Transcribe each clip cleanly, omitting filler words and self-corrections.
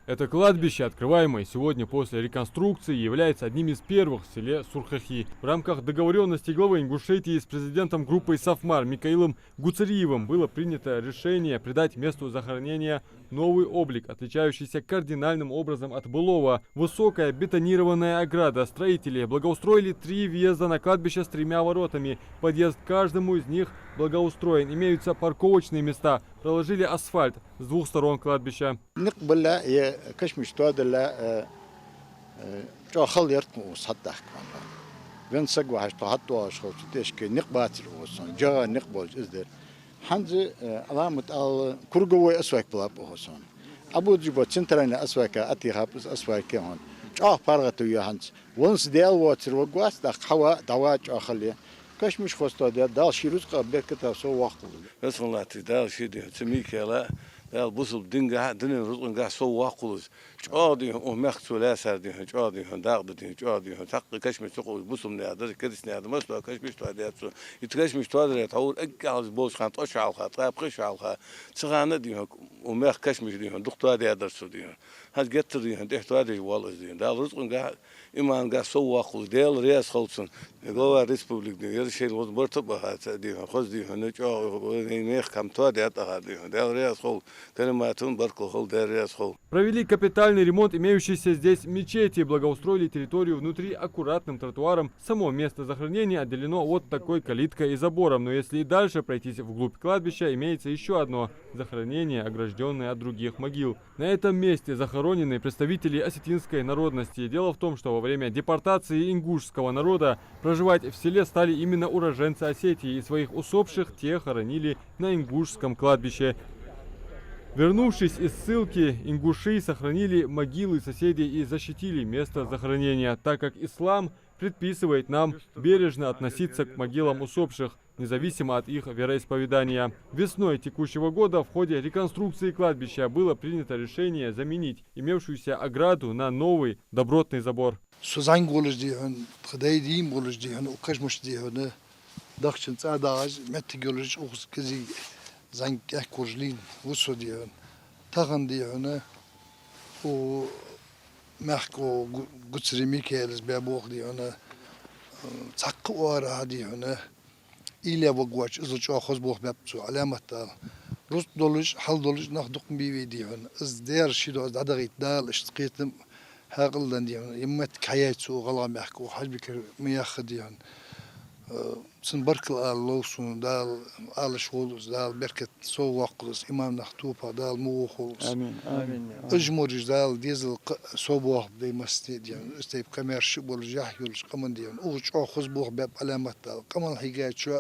Это кладбище, открываемое сегодня после реконструкции, является одним из первых в селе Сурхахи. В рамках договоренности главы Ингушетии с президентом группы Сафмар Микаилом Гуцериевым было принято решение придать месту захоронения новый облик, отличающийся кардинальным образом от былого. Высокая бетонированная ограда. Строители благоустроили 3 въезда на кладбище с 3 воротами. Подъезд к каждому из них благоустроен. Имеются парковочные места. Проложили асфальт с 2 сторон кладбища. حنزي علامة الكرجوي أسواق بلاب أحسن أبو جيبو تنترين أسواق أتيها بس أسواق هون بارغتو يا هنز ونس ديال واتر وقواس دق حوا دواج أخليه كاش مش خستو دال شيروز قبل كتا سو واقول بسم الله تدال شيدي تميك لا دال بوصل دنجا دنيا رزقن قاع سو واقول عادي ومخت ولا سردي عادي داغدي عادي تق كاش مش تقول بوصل نادر كدس نادر مسلا كاش مش تواديات يتكاش مش توادر تقول اقعد بوش خان طش على خاطر قش على خاطر تغانا دي ومخ كاش مش دي دكتور دي درس دي هاد قتر دي احتوادي والله دي دال رزقن قاع إيمان قاع سو واقول ديال رياس خلصن جوا ريسبوبليك دي ير شيء وز مرتبة هات دي خذ دي هناك ميخ كم تواديات هادي دال رياس خل كلماتهم بركو خل دال رياس خل. Провели капитальный ремонт имеющейся здесь мечети, благоустроили территорию внутри аккуратным тротуаром. Само место захоронения отделено от такой калиткой и забором, но если и дальше пройтись вглубь кладбища, имеется еще одно захоронение, огражденное от других могил. На этом месте захоронены представители осетинской народности. Дело в том, что во время депортации ингушского народа проживать в селе стали именно уроженцы Осетии, и своих усопших те хоронили на ингушском кладбище. Вернувшись из ссылки, ингуши сохранили могилы соседей и защитили место захоронения, так как ислам предписывает нам бережно относиться к могилам усопших, независимо от их вероисповедания. Весной текущего года в ходе реконструкции кладбища было принято решение заменить имевшуюся ограду на новый добротный забор. زنگ کورلین وسودیان تاغندیانه و محکو گوتری میکیلز بیابوق دیانه تقواره دیانه ایلیا بقواش از چه آخذ بوق بیابتو علامت دال روز دولش حل دولش نخدق بیوی دیانه از دیار شیدو از دادقیت دال اشتقیتم هاقلدن دیانه یمت کایتو غلا محکو حجب کر میاخ دیان سن بركل اللوسون دال شغولز دال بركت سو وقلز إمام نختوبة دال موخلز آمين آمين أجمرج دال ديزل سو بوح بدي مستديان استيب كمير شبول جاهيولش كمان ديان أوج أخذ بوح باب علامات دال كمان حكاية شو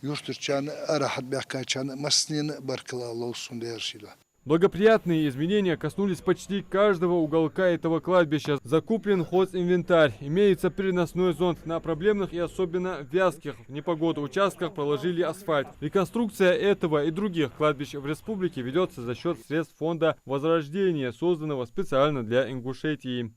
يشتر كان أراحت بحكاية كان مسنين بركل اللوسون دير شيلا. Благоприятные изменения коснулись почти каждого уголка этого кладбища. Закуплен хозинвентарь. Имеется переносной зонт. На проблемных и особенно вязких в непогоду участках проложили асфальт. Реконструкция этого и других кладбищ в республике ведется за счет средств фонда Возрождения, созданного специально для Ингушетии.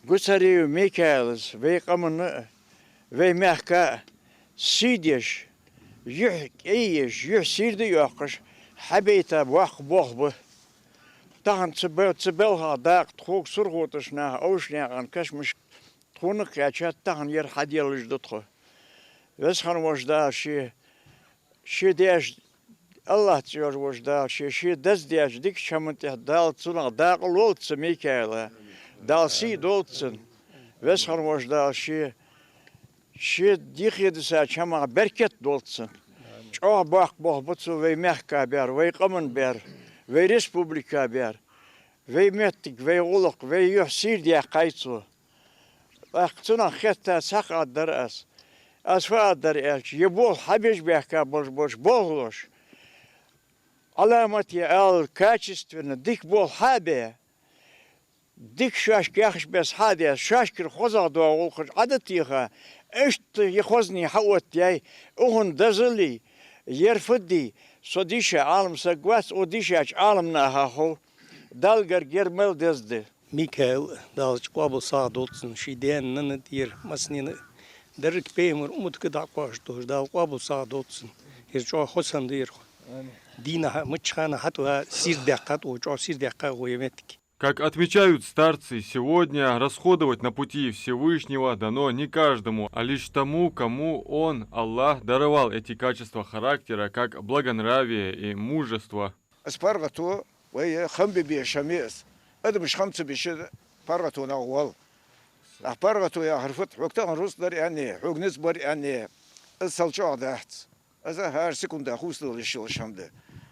Гусарию Микаэлс, вей камон, вей мягка, сидишь, юх иешь, юх сирды юхаш, хабита вах бохбы. Тахан цебелха дак тхук сургуташ на оушняган кашмиш тхунак ячат тахан ер хадиялыш дутху. Весхан вожда ши деш Allah diyor vожда şi dez diye dik şamıntı dal tsuna dal oltsa Mikaela. Dal si doltsun. Veshan vожда şi dikhdisa çama berket doltsun. Çok bak butsu ve mehka ber ve qamun ber ve respublika ber ve mettik ve uluk ve yuhsir diye qaytsu. Aqtuna xetta saqad daras. Asfa dar yebol habij behka boş bolloş. علامتي الكاتشستنا ديك بول حابة ديك شاش كيخش بس حادي شاشكر خوزا دوا والخش عدتيها اشت يخوزني حوت ياي اوهن دزلي يرفدي صديشة عالم سقواس وديشة عالمنا هاهو دالجر جرمل دزدي ميكائيل دالش قابل صادوتسن شيدين نندير مسنين Derek Peymer umut kıda koştu. Da kabul sağdotsun. Hiç hoşsan değil. Dina mıçhana hatva sir dakkat o sir dakka koyemedik. Как отмечают старцы, сегодня расходовать на пути Всевышнего дано не каждому, а лишь тому, кому Он, Аллах, даровал эти качества характера, как благонравие и мужество. اسپارغتو وی خم بی شمیس ادمش خمس بیش پارغتو ناوال اسپارغتو یا حرفت وقتا روز در یعنی حق نسبر یعنی السلچه دهت از هر سکونده خوست دلشل شمده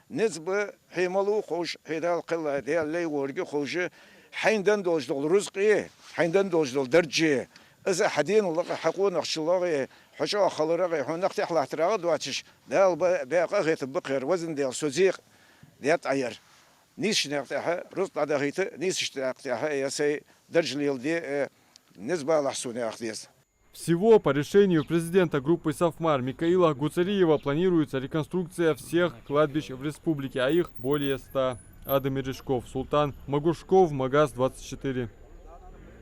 نسبه حملو خوش هدال قله دیال لی ورگی خوش حیندن دوج دل رزقی حیندن دوج دل درجه از حدین الله حقوق نخشلاقی حشا خلرقی هناك تحلى تراغ دواتش دال باقي غيت بقر وزن ديال سوزيق ديات عير نيش نقطعها رزق على غيت نيش نقطعها يا سي درج ليل دي نسبة لحسوني أخديس. Всего по решению президента группы Сафмар Микаила Гуцариева планируется реконструкция всех кладбищ в республике, а их более 100. Адам Мережков, Султан Магушков, Магаз 24.